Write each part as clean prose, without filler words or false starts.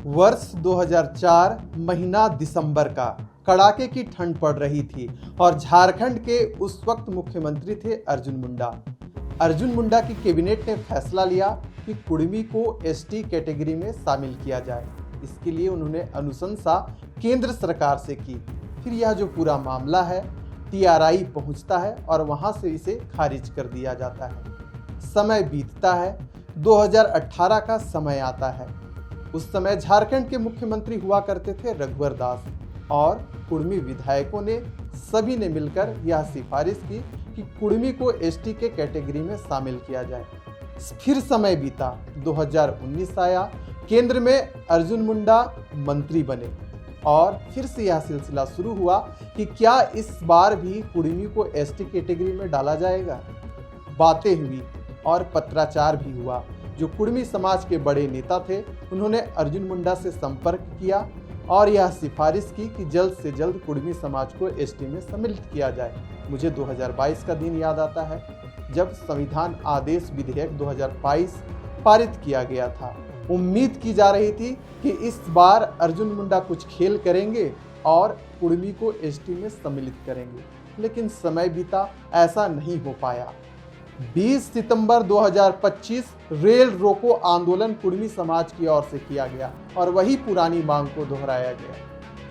वर्ष 2004 महीना दिसंबर का कड़ाके की ठंड पड़ रही थी और झारखंड के उस वक्त मुख्यमंत्री थे अर्जुन मुंडा। अर्जुन मुंडा की कैबिनेट ने फैसला लिया कि कुर्मी को एसटी कैटेगरी में शामिल किया जाए। इसके लिए उन्होंने अनुशंसा केंद्र सरकार से की। फिर यह जो पूरा मामला है टीआरआई पहुंचता है और वहां से इसे खारिज कर दिया जाता है। समय बीतता है, 2018 का समय आता है। उस समय झारखंड के मुख्यमंत्री हुआ करते थे रघुवर दास और कुर्मी विधायकों ने सभी ने मिलकर यह सिफारिश की कि कुर्मी को एसटी के कैटेगरी में शामिल किया जाए। फिर समय बीता, 2019 आया, केंद्र में अर्जुन मुंडा मंत्री बने और फिर से यह सिलसिला शुरू हुआ कि क्या इस बार भी कुर्मी को एसटी कैटेगरी में डाला जाएगा। बातें हुई और पत्राचार भी हुआ। जो कुर्मी समाज के बड़े नेता थे उन्होंने अर्जुन मुंडा से संपर्क किया और यह सिफारिश की कि जल्द से जल्द कुर्मी समाज को एसटी में सम्मिलित किया जाए। मुझे 2022 का दिन याद आता है जब संविधान आदेश विधेयक 2022 पारित किया गया था। उम्मीद की जा रही थी कि इस बार अर्जुन मुंडा कुछ खेल करेंगे और कुर्मी को एसटी में सम्मिलित करेंगे, लेकिन समय बीता, ऐसा नहीं हो पाया। 20 सितंबर 2025 रेल रोको आंदोलन कुर्मी समाज की ओर से किया गया और वही पुरानी मांग को दोहराया गया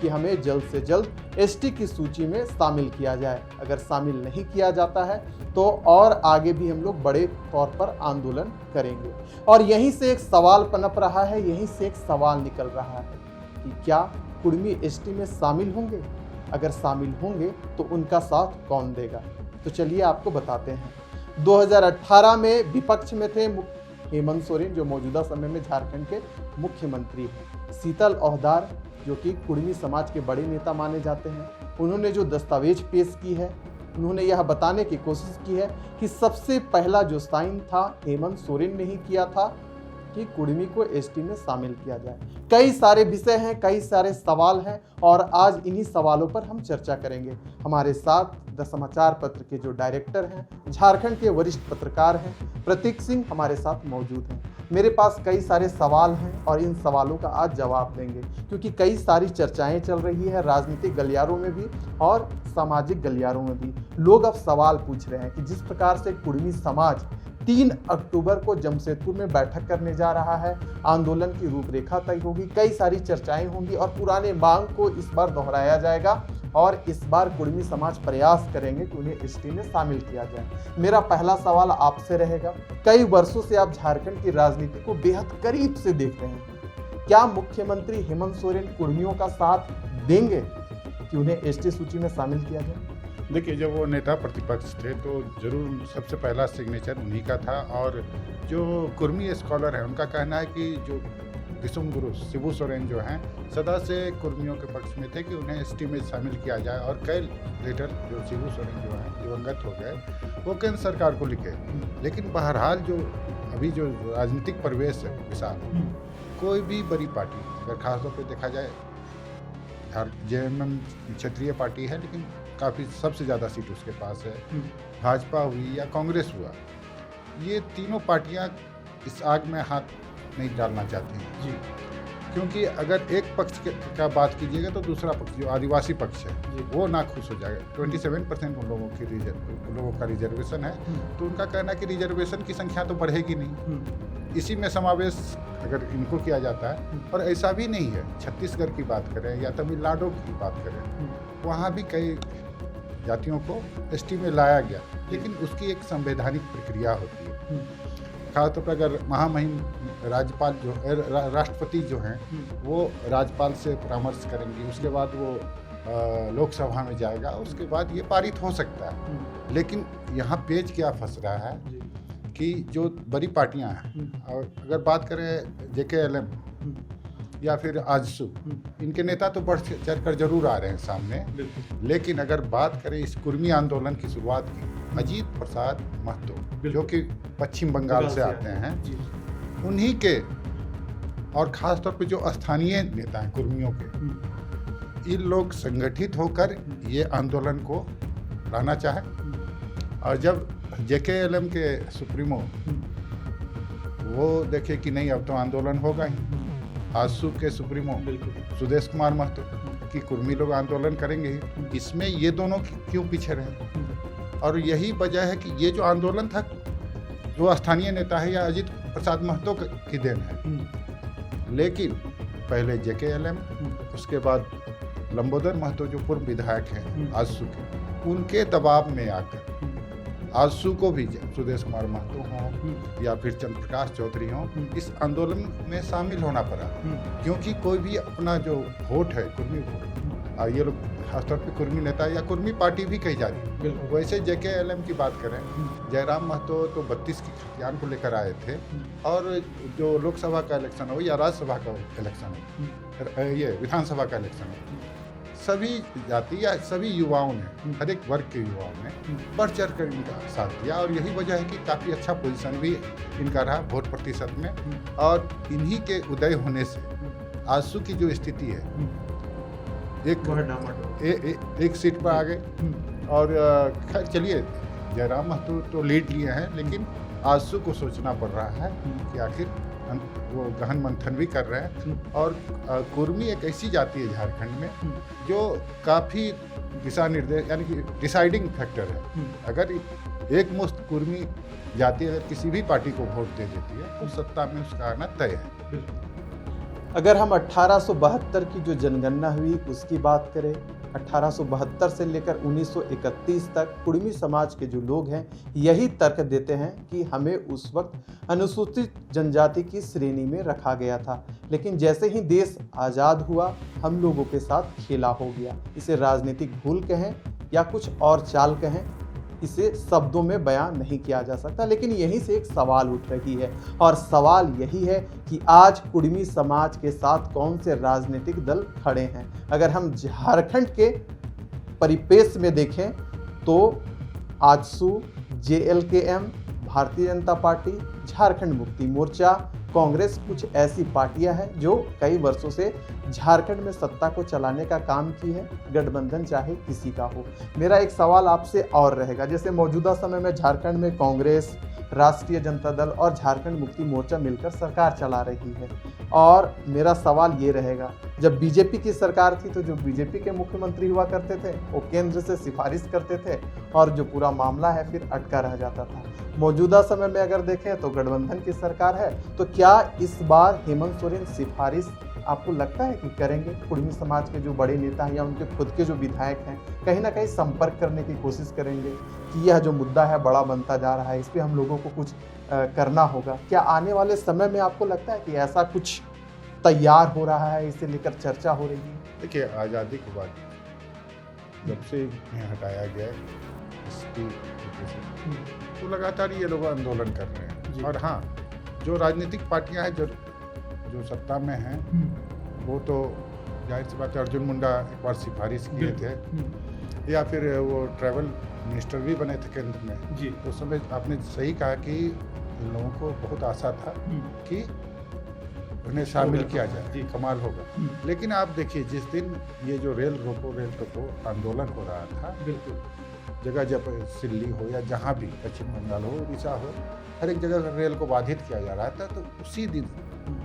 कि हमें जल्द से जल्द एसटी की सूची में शामिल किया जाए। अगर शामिल नहीं किया जाता है तो और आगे भी हम लोग बड़े तौर पर आंदोलन करेंगे। और यहीं से एक सवाल पनप रहा है, यहीं से एक सवाल निकल रहा है कि क्या कुर्मी एसटी में शामिल होंगे? अगर शामिल होंगे तो उनका साथ कौन देगा? तो चलिए आपको बताते हैं। 2018 में विपक्ष में थे हेमंत सोरेन, जो मौजूदा समय में झारखंड के मुख्यमंत्री हैं। शीतल ओहदार, जो कि कुर्मी समाज के बड़े नेता माने जाते हैं, उन्होंने जो दस्तावेज पेश की है, उन्होंने यह बताने की कोशिश की है कि सबसे पहला जो साइन था हेमंत सोरेन ने ही किया था कि कुर्मी को एसटी में शामिल किया जाए। कई सारे विषय हैं, कई सारे सवाल हैं और आज इन्हीं सवालों पर हम चर्चा करेंगे। हमारे साथ द समाचार पत्र के जो डायरेक्टर हैं, झारखंड के वरिष्ठ पत्रकार हैं, प्रतीक सिंह हमारे साथ मौजूद हैं। मेरे पास कई सारे सवाल हैं और इन सवालों का आज जवाब देंगे, क्योंकि कई सारी चर्चाएं चल रही है राजनीतिक गलियारों में भी और सामाजिक गलियारों में भी। लोग अब सवाल पूछ रहे हैं कि जिस प्रकार से कुर्मी समाज 3 अक्टूबर को जमशेदपुर में बैठक करने जा रहा है, आंदोलन की रूपरेखा तय होगी, कई सारी चर्चाएं होंगी और पुराने मांग को इस बार दोहराया जाएगा और इस बार कुर्मी समाज प्रयास करेंगे कि उन्हें एसटी में शामिल किया जाए। मेरा पहला सवाल आपसे रहेगा, कई वर्षों से आप झारखंड की राजनीति को बेहद करीब से देख रहे हैं। क्या मुख्यमंत्री हेमंत सोरेन कुर्मियों का साथ देंगे कि उन्हें एसटी सूची में शामिल किया जाए? देखिए, जब वो नेता प्रतिपक्ष थे तो जरूर सबसे पहला सिग्नेचर उन्हीं का था। और जो कुर्मी स्कॉलर है उनका कहना है कि जो विश्व गुरु शिबू सोरेन जो हैं सदा से कुर्मियों के पक्ष में थे कि उन्हें एसटी में शामिल किया जाए। और कई लेटर जो शिबू सोरेन जो हैं दिवंगत हो गए, वो केंद्र सरकार को लिखे। लेकिन बहरहाल जो अभी जो राजनीतिक परिवेश है विशाल, कोई भी बड़ी पार्टी, अगर खासतौर पर देखा जाए जेएमएम क्षेत्रीय पार्टी है लेकिन काफ़ी सबसे ज़्यादा सीट उसके पास है, भाजपा हुई या कांग्रेस हुआ, ये तीनों पार्टियां इस आग में हाथ नहीं डालना चाहती हैं जी। क्योंकि अगर एक पक्ष का बात कीजिएगा तो दूसरा पक्ष जो आदिवासी पक्ष है वो ना खुश हो जाएगा। 27% उन लोगों का रिजर्वेशन है, तो उनका कहना है कि रिजर्वेशन की संख्या तो बढ़ेगी नहीं, इसी में समावेश अगर इनको किया जाता है। और ऐसा भी नहीं है, छत्तीसगढ़ की बात करें या तमिलनाडु की बात करें, वहाँ भी कई जातियों को एसटी में लाया गया, लेकिन उसकी एक संवैधानिक प्रक्रिया होती है। खासतौर पर अगर महामहिम राज्यपाल जो राष्ट्रपति जो हैं वो राज्यपाल से परामर्श करेंगे, उसके बाद वो लोकसभा में जाएगा, उसके बाद ये पारित हो सकता है। लेकिन यहाँ पेच क्या फंस रहा है कि जो बड़ी पार्टियाँ हैं, और अगर बात करें जेकेएलएम या फिर आजसू, इनके नेता तो बढ़ चढ़कर जरूर आ रहे हैं सामने, लेकिन अगर बात करें इस कुर्मी आंदोलन की शुरुआत की अजीत प्रसाद महतो, जो कि पश्चिम बंगाल से आते हैं, उन्हीं के और ख़ास तौर पे जो स्थानीय नेता हैं कुर्मियों के, ये लोग संगठित होकर ये आंदोलन को लाना चाहे। और जब जेकेएलएम के सुप्रीमो वो देखे कि नहीं अब तो आंदोलन होगा ही, आजसू के सुप्रीमो सुदेश कुमार महतो कि कुर्मी लोग आंदोलन करेंगे ही। इसमें ये दोनों क्यों पीछे रहे? और यही वजह है कि ये जो आंदोलन था जो स्थानीय नेता है या अजित प्रसाद महतो की देन है, लेकिन पहले JKLM, उसके बाद लंबोदर महतो जो पूर्व विधायक हैं आजसू के, उनके दबाव में आकर आजसू को भी सुदेश कुमार महतो हों या फिर चंद्र प्रकाश चौधरी हों, इस आंदोलन में शामिल होना पड़ा। क्योंकि कोई भी अपना जो वोट है कुर्मी वोट, और ये लोग खासतौर पे कुर्मी नेता या कुर्मी पार्टी भी कही जा रही है। वैसे JKLM की बात करें, जयराम महतो तो 32 की खतियान को लेकर आए थे, और जो लोकसभा का इलेक्शन हो या राज्यसभा का इलेक्शन हो, ये विधानसभा का इलेक्शन हो, सभी जाति या सभी युवाओं ने, हर एक वर्ग के युवाओं ने बढ़ चढ़ कर इनका साथ दिया। और यही वजह है कि काफ़ी अच्छा पोजीशन भी इनका रहा वोट प्रतिशत में। और इन्हीं के उदय होने से आजसू की जो स्थिति है, एक सीट पर आ गए। और खैर चलिए, जयराम महतो तो लीड लिए हैं, लेकिन आजसू को सोचना पड़ रहा है कि आखिर वो गहन मंथन भी कर रहे हैं। और कुर्मी एक ऐसी जाति है झारखंड में जो काफ़ी दिशा निर्देश यानी कि डिसाइडिंग फैक्टर है। अगर एक मुश्त कुर्मी जाति अगर किसी भी पार्टी को वोट दे देती है तो सत्ता में उसका आना तय है। अगर हम 1872 की जो जनगणना हुई उसकी बात करें, 1872 से लेकर 1931 तक कुर्मी समाज के जो लोग हैं यही तर्क देते हैं कि हमें उस वक्त अनुसूचित जनजाति की श्रेणी में रखा गया था। लेकिन जैसे ही देश आज़ाद हुआ, हम लोगों के साथ खेला हो गया। इसे राजनीतिक भूल कहें या कुछ और चाल कहें, इसे शब्दों में बयान नहीं किया जा सकता। लेकिन यहीं से एक सवाल उठ रही है, और सवाल यही है कि आज कुर्मी समाज के साथ कौन से राजनीतिक दल खड़े हैं। अगर हम झारखंड के परिपेक्ष में देखें तो आजसू, JLKM, भारतीय जनता पार्टी, झारखंड मुक्ति मोर्चा, कांग्रेस कुछ ऐसी पार्टियां हैं जो कई वर्षों से झारखंड में सत्ता को चलाने का काम की है, गठबंधन चाहे किसी का हो। मेरा एक सवाल आपसे और रहेगा, जैसे मौजूदा समय में झारखंड में कांग्रेस, राष्ट्रीय जनता दल और झारखंड मुक्ति मोर्चा मिलकर सरकार चला रही है, और मेरा सवाल ये रहेगा, जब बीजेपी की सरकार थी तो जो बीजेपी के मुख्यमंत्री हुआ करते थे वो केंद्र से सिफारिश करते थे और जो पूरा मामला है फिर अटका रह जाता था। मौजूदा समय में अगर देखें तो गठबंधन की सरकार है, तो क्या इस बार हेमंत सोरेन सिफारिश आपको लगता है कि करेंगे? कुर्मी समाज के जो बड़े नेता हैं या उनके खुद के जो विधायक हैं कहीं ना कहीं संपर्क करने की कोशिश करेंगे कि यह जो मुद्दा है बड़ा बनता जा रहा है, इस पर हम लोगों को कुछ करना होगा। क्या आने वाले समय में आपको लगता है कि ऐसा कुछ तैयार हो रहा है, इसे लेकर चर्चा हो रही है? देखिए, आज़ादी के बाद जब से इन्हें हटाया गया है इसकी तो लगातार ये लोग आंदोलन कर रहे हैं। और हाँ, जो राजनीतिक पार्टियां हैं जो सत्ता में हैं, वो तो जाहिर सी बात है, अर्जुन मुंडा एक बार सिफारिश किए थे, या फिर वो ट्रैवल मिनिस्टर भी बने थे केंद्र में जी। तो उस समय आपने सही कहा कि इन लोगों को बहुत आशा था कि उन्हें शामिल किया जाए, कमाल होगा। लेकिन आप देखिए, जिस दिन ये जो रेल रोको आंदोलन हो रहा था, बिल्कुल जगह जब दिल्ली हो या जहाँ भी, पश्चिम बंगाल हो, उड़ीसा हो, हर एक जगह रेल को बाधित किया जा रहा था। तो उसी दिन,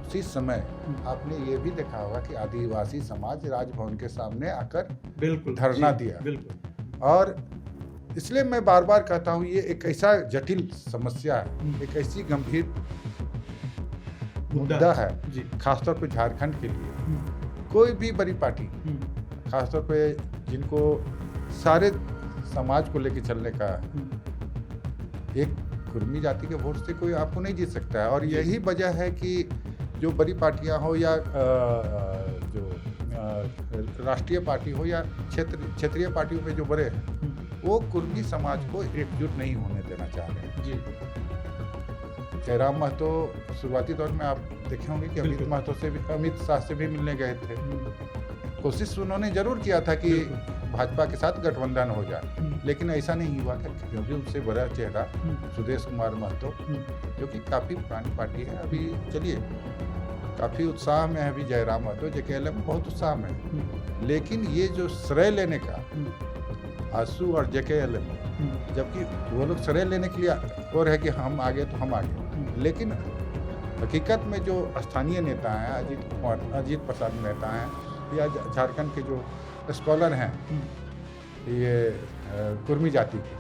उसी समय आपने ये भी देखा होगा कि आदिवासी समाज राजभवन के सामने आकर धरना दिया। और इसलिए मैं बार बार कहता हूँ, ये एक ऐसा जटिल समस्या है, एक ऐसी गंभीर मुद्दा है, खासतौर पर झारखंड के लिए। कोई भी बड़ी पार्टी, खासतौर पे जिनको सारे समाज को लेकर चलने का, एक कुर्मी जाति के वोट से कोई आपको नहीं जीत सकता है। और यही वजह है कि जो बड़ी पार्टियां हो या जो राष्ट्रीय पार्टी हो या क्षेत्रीय पार्टियों पे जो बड़े हैं, वो कुर्मी समाज को एकजुट नहीं होने देना चाह रहे हैं जी। जयराम महतो शुरुआती दौर में आप देखे होंगे कि अमित शाह से भी मिलने गए थे। कोशिश उन्होंने जरूर किया था कि भाजपा के साथ गठबंधन हो जाए, लेकिन ऐसा नहीं हुआ, क्योंकि उससे बड़ा चेहरा सुदेश कुमार महतो, जो कि काफ़ी पुरानी पार्टी है। अभी चलिए, काफ़ी उत्साह में है अभी जयराम महतो, JKLM बहुत उत्साह में है। लेकिन ये जो श्रेय लेने का आजसू और JKLM, जबकि वो लोग श्रेय लेने के लिए और है कि हम आगे तो हम आगे, लेकिन हकीकत में जो स्थानीय नेता हैं, अजीत प्रसाद नेता हैं या झारखंड के जो स्कॉलर हैं ये कुर्मी जाति के,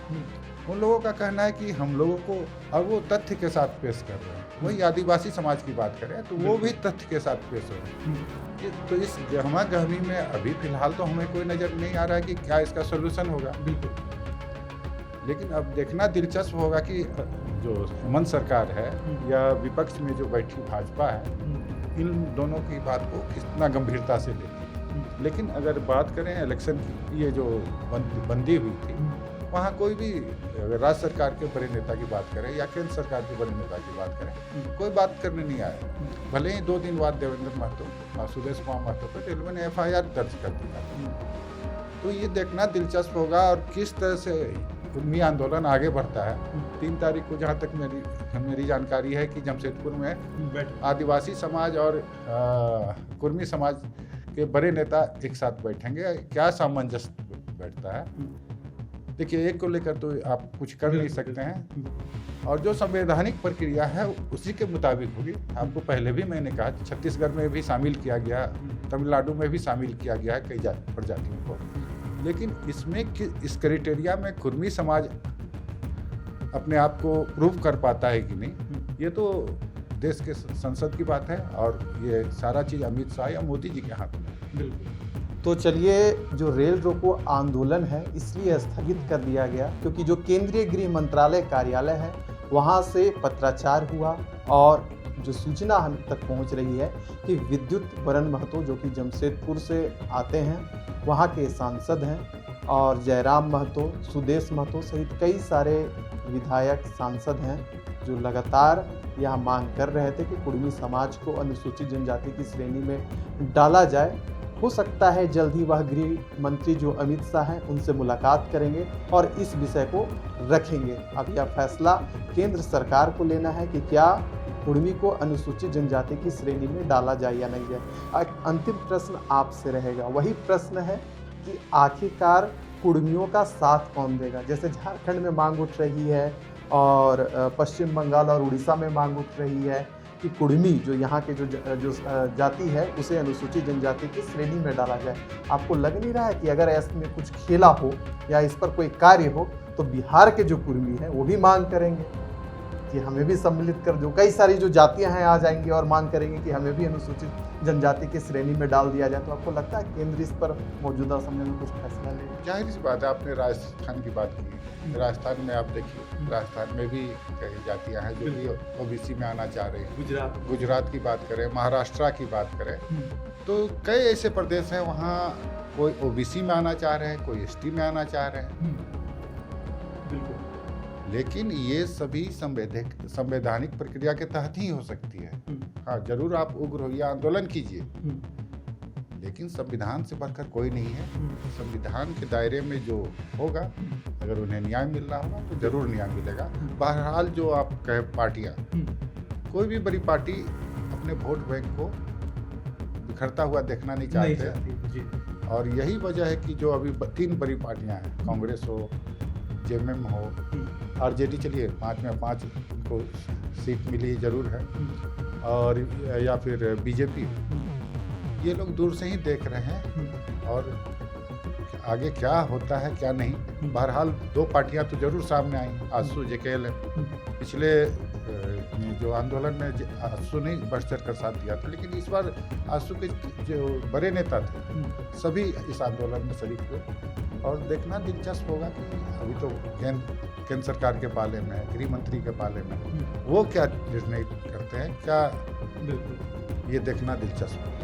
उन लोगों का कहना है कि हम लोगों को, और वो तथ्य के साथ पेश कर रहे हैं, वही आदिवासी समाज की बात करें तो वो भी तथ्य के साथ पेश हो रहे हैं। तो इस गहमा गहमी में अभी फिलहाल तो हमें कोई नज़र नहीं आ रहा है कि क्या इसका सोल्यूशन होगा। बिल्कुल, लेकिन अब देखना दिलचस्प होगा कि जो हेमंत सरकार है या विपक्ष में जो बैठी भाजपा है, इन दोनों की बात को कितना गंभीरता से लेती है। लेकिन अगर बात करें इलेक्शन की, ये जो बंदी हुई थी, वहाँ कोई भी राज्य सरकार के बड़े नेता की बात करें या केंद्र सरकार के बड़े नेता की बात करें, कोई बात करने नहीं आया। भले ही 2 दिन बाद देवेंद्र महतो और सुदेश कुमार महतो पर रेलवे ने FIR दर्ज कर दिया। तो ये देखना दिलचस्प होगा और किस तरह से कुर्मी आंदोलन आगे बढ़ता है। 3 तारीख को जहाँ तक मेरी जानकारी है कि जमशेदपुर में आदिवासी समाज और कुर्मी समाज के बड़े नेता एक साथ बैठेंगे। क्या सामंजस्य बैठता है, देखिए, एक को लेकर तो आप कुछ कर नहीं सकते हैं, और जो संवैधानिक प्रक्रिया है उसी के मुताबिक होगी। आपको पहले भी मैंने कहा, छत्तीसगढ़ में भी शामिल किया गया, तमिलनाडु में भी शामिल किया गया है कई प्रजातियों को, लेकिन इसमें इस क्राइटेरिया में कुर्मी समाज अपने आप को प्रूव कर पाता है कि नहीं, ये तो देश के संसद की बात है, और ये सारा चीज़ अमित शाह या मोदी जी के हाथ में है। बिल्कुल। तो चलिए, जो रेल रोको आंदोलन है इसलिए स्थगित कर दिया गया क्योंकि जो केंद्रीय गृह मंत्रालय कार्यालय है वहां से पत्राचार हुआ, और जो सूचना हम तक पहुंच रही है कि विद्युत वरण महतो, जो कि जमशेदपुर से आते हैं, वहां के सांसद हैं, और जयराम महतो, सुदेश महतो सहित कई सारे विधायक सांसद हैं जो लगातार यह मांग कर रहे थे कि कुर्मी समाज को अनुसूचित जनजाति की श्रेणी में डाला जाए। हो सकता है जल्द ही वह गृह मंत्री जो अमित शाह हैं उनसे मुलाकात करेंगे और इस विषय को रखेंगे। अब यह फैसला केंद्र सरकार को लेना है कि क्या कुर्मी को अनुसूचित जनजाति की श्रेणी में डाला जाए या नहीं जाए। अंतिम प्रश्न आपसे रहेगा, वही प्रश्न है कि आखिरकार कुर्मियों का साथ कौन देगा। जैसे झारखंड में मांग उठ रही है और पश्चिम बंगाल और उड़ीसा में मांग उठ रही है कि कुर्मी जो यहाँ के जो जाति है उसे अनुसूचित जनजाति की श्रेणी में डाला जाए। आपको लग नहीं रहा है कि अगर इसमें कुछ खेला हो या इस पर कोई कार्य हो तो बिहार के जो कुर्मी हैं वो भी मांग करेंगे कि हमें भी सम्मिलित कर दो। कई सारी जो जातियां हैं आ जाएंगी और मांग करेंगे कि हमें भी अनुसूचित जनजाति की श्रेणी में डाल दिया जाए। तो आपको लगता है केंद्र इस पर मौजूदा समय में कुछ फैसला ले? जाहिर सी बात है, आपने राजस्थान की बात की। राजस्थान में आप देखिए, राजस्थान में भी कई जातियां हैं जो कि OBC में आना चाह रही हैं। गुजरात की बात करें, महाराष्ट्र की बात करें, तो कई ऐसे प्रदेश हैं वहाँ कोई OBC में आना चाह रहे हैं, कोई ST में आना चाह रहे हैं। बिल्कुल, लेकिन ये सभी संवैधानिक प्रक्रिया के तहत ही हो सकती है। हाँ, जरूर आप उग्र होइए, आंदोलन कीजिए, लेकिन संविधान से बढ़कर कोई नहीं है। संविधान के दायरे में जो होगा, अगर उन्हें न्याय मिल रहा होगा तो जरूर न्याय मिलेगा। बहरहाल जो आप कहे पार्टियां, कोई भी बड़ी पार्टी अपने वोट बैंक को बिखरता हुआ देखना नहीं चाहते, और यही वजह है कि जो अभी 3 बड़ी पार्टियां हैं, कांग्रेस हो, JMM हो, RJD, चलिए 5 में 5 को सीट मिली जरूर है, और या फिर BJP, ये लोग दूर से ही देख रहे हैं और आगे क्या होता है क्या नहीं। बहरहाल 2 पार्टियां तो जरूर सामने आई, आजसू JKL। पिछले जो आंदोलन में आजसू ने बढ़ चढ़ कर साथ दिया था, लेकिन इस बार आजसू के जो बड़े नेता थे सभी इस आंदोलन में शरीक हुए। और देखना दिलचस्प होगा कि अभी तो केंद्र सरकार के पाले में, गृह मंत्री के पाले में, वो क्या निर्णय करते हैं, क्या ये देखना दिलचस्प है।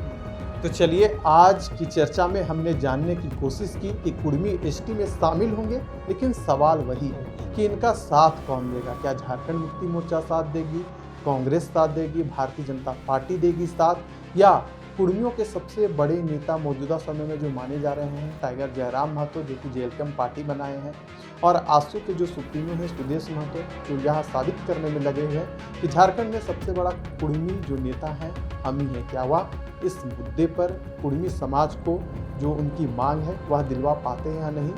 तो चलिए, आज की चर्चा में हमने जानने की कोशिश की कि कुर्मी ST में शामिल होंगे, लेकिन सवाल वही है कि इनका साथ कौन देगा। क्या झारखंड मुक्ति मोर्चा साथ देगी, कांग्रेस साथ देगी, भारतीय जनता पार्टी देगी साथ, या कुर्मियों के सबसे बड़े नेता मौजूदा समय में जो माने जा रहे हैं टाइगर जयराम महतो, जो कि JLCAM पार्टी बनाए हैं, और आजसू के जो सुप्रीमो हैं सुदेश महतो, जो यह साबित करने में लगे हुए हैं कि झारखंड में सबसे बड़ा कुर्मी जो नेता है हम ही हैं। क्या वह इस मुद्दे पर कुर्मी समाज को जो उनकी मांग है वह दिलवा पाते हैं या नहीं,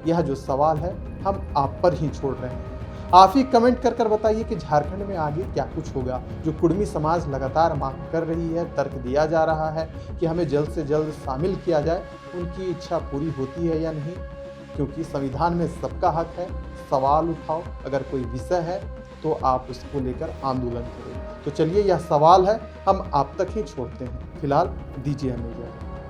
यह जो सवाल है हम आप पर ही छोड़ रहे हैं। आप ही कमेंट कर बताइए कि झारखंड में आगे क्या कुछ होगा। जो कुर्मी समाज लगातार मांग कर रही है, तर्क दिया जा रहा है कि हमें जल्द से जल्द शामिल किया जाए, उनकी इच्छा पूरी होती है या नहीं, क्योंकि संविधान में सबका हक है। सवाल उठाओ, अगर कोई विषय है तो आप उसको लेकर आंदोलन करें। तो चलिए, यह सवाल है, हम आप तक ही छोड़ते हैं। फिलहाल दीजिए हमें इजाजत।